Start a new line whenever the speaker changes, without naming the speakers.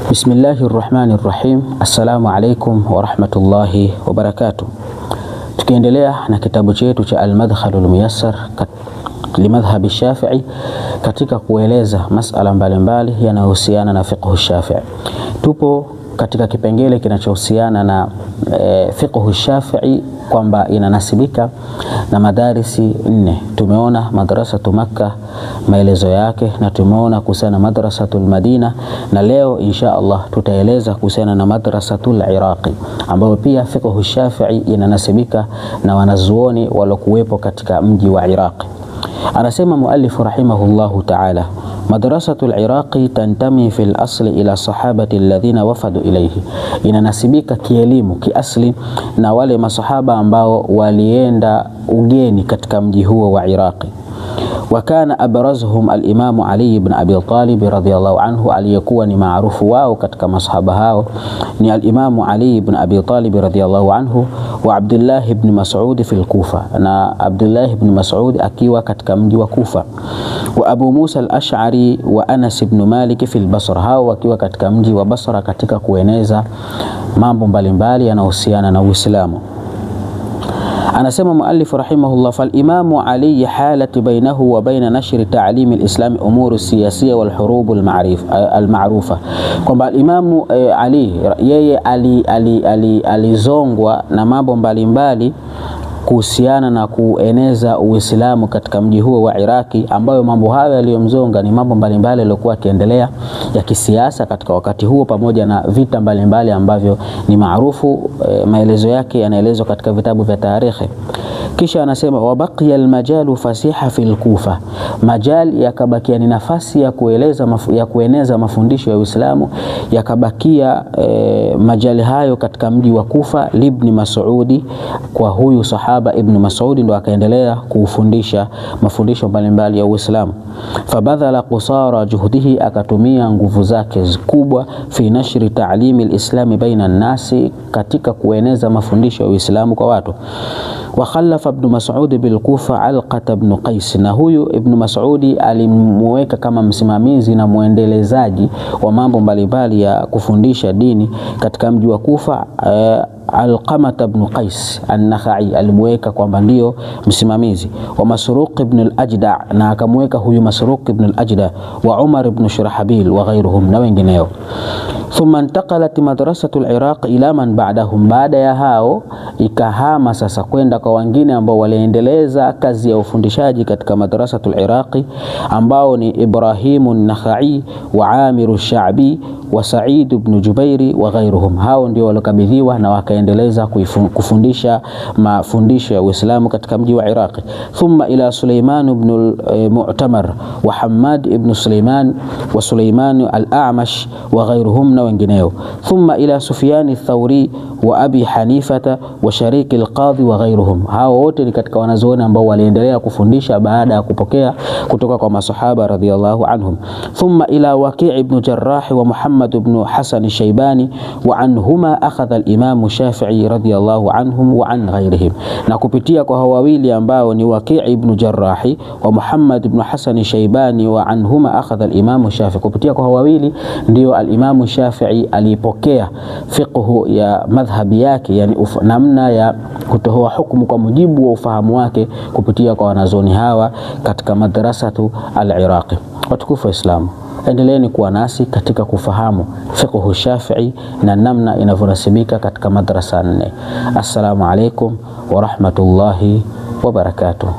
Bismillahirrahmanirrahim. Assalamu alaikum warahmatullahi wabarakatuh. Tukiendelea na kitabu chetu cha Al-Madkhalul Muyassar limadhhabi Shafi'i katika kueleza masala mbalimbali yanayohusiana na fiqh Shafi'i. Tupo katika kipengele kinachohusiana na fiqh Shafi'i kwamba inanasibika na madarisi 4. Tumeona madrasatu Makkah maelezo yake, na tumeona kuhusiana na madrasatul Madina, na leo insha Allah tutaeleza kuhusiana na madrasatul Iraqi ambayo pia fiqh Shafi'i inanasibika na wanazuoni walokuwepo katika mji wa Iraqi. Anasema muallif rahimahullahu ta'ala, madrasatul Iraqi tantami fil asli ila sahabati alladhina wafadu ilayhi, inanasibika kielimu kiasli na wale masahaba ambao walienda ugeni katika mji huo wa Iraqi. Wakana abrazuhum al-Imam Ali ibn Abi Talib radhiyallahu anhu, aliyekuwa ni maarufu wao katika masahaba hao ni al-Imam Ali ibn Abi Talib radhiyallahu anhu, wa Abdullah ibn Mas'ud fil Kufa, na Abdullah ibn Mas'ud akiwa katika mji wa Kufa, wa Abu Musa al-Ash'ari wa Anas ibn Malik fil Basra, hao wakiwa katika mji wa Basra katika kueneza mambo mbalimbali yanayohusiana na Uislamu. Anasema muallif rahimahullah, fal imamu Ali halati bainahu wa baina nashri ta'lim al-islam umur siyasiyya wal hurub al-ma'rufa, kwamba imamu Ali yeye alizongwa na mambo mbalimbali kuhusiana na kueneza Uislamu katika mji huo wa Iraki, ambayo mambo hayo yaliyomzonga ni mambo mbalimbali yaliokuwa yakiendelea ya kisiasa katika wakati huo, pamoja na vita mbalimbali ambavyo ni maarufu. Maelezo yake yanaelezwa katika vitabu vya tarikhi. Kisha anasema wabaqiya almajalu fasiha fil Kufa, majal yakabakia ni nafasi ya kueneza mafundisho ya Uislamu, yakabakia majali hayo katika mji wa Kufa libni Mas'udi, kwa huyu sahaba Ibn Mas'ud ndo akaendelea kufundisha mafundisho mbalimbali ya Uislamu. Fabadhala qusara juhdihi, akatumia nguvu zake kubwa fi nashri ta'limi al-islami baina an-nasi, katika kueneza mafundisho ya Uislamu kwa watu. Wa khalafa Ibn Mas'ud bil Kufa Alqata ibn Qais, na huyu Ibn Mas'ud alimweka kama msimamizi na muendelezaji wa mambo mbalimbali ya kufundisha dini katika mji wa Kufa. Alqamata ibn Qais an-Nakhai alimweka kwamba ndio msimamizi. Wa Masruq ibn al-Ajda, na akamweka huyu Masruq ibn al-Ajda, wa Umar ibn Shurahbil wa ghayruhum, na wengineo. Thumma intaqalat madrasatul Iraq ila man ba'dahum, baada ya hao ikahama sasa kwenda kwa wengine ambao waliendeleza kazi ya ufundishaji katika madrasatul Iraqi, ambao ni Ibrahim an-Nakhai wa Amir ash-Sha'bi wa Sa'id ibn Jubairi wa ghayruhum. Hao ndio walokabidhiwa na wakaendeleza kufundisha mafundisho ya Uislamu katika mji wa Iraqi. Thumma ila Sulaiman ibn al-Mu'tamar wa Hammad ibn Sulaiman wa Sulaiman al-A'mash wa ghayruhum, na wengineo. Thumma ila Sufyan ath-Thawri wa Abi Hanifata wa Sharik al-Qadhi wa ghayruhum. Hao wote ni katika wanazuoni ambao waliendelea kufundisha baada ya kupokea kutoka kwa masahaba radhiyallahu anhum. Thumma ila Waqi' ibn Jarrah wa Muhammad ibn Hasan al-Shaybani wa anhuma akhadha al-Imam Shafi'i radhiyallahu anhum wa an ghayrihim, na kupitia kwa hao wawili ambao ni Waqi' ibn Jarrah wa Muhammad ibn Hasan al-Shaybani wa anhuma akhadha al-Imam Shafi'i, kupitia kwa hao wawili ndio al-Imam Shafi'i alipokea fiqhu ya madhhabi yake, yani namna ya kutoa hukumu kwa mujibu wa ufahamu wake kupitia kwa wanazuoni hawa katika madrasatu al-Iraqi. Watukufu wa Islam, endeleeni kuwa nasi katika kufahamu fiqhu Shafi'i na namna inavyonasibika katika madrasa 4. Assalamu alaikum wa rahmatullahi wa barakatuh.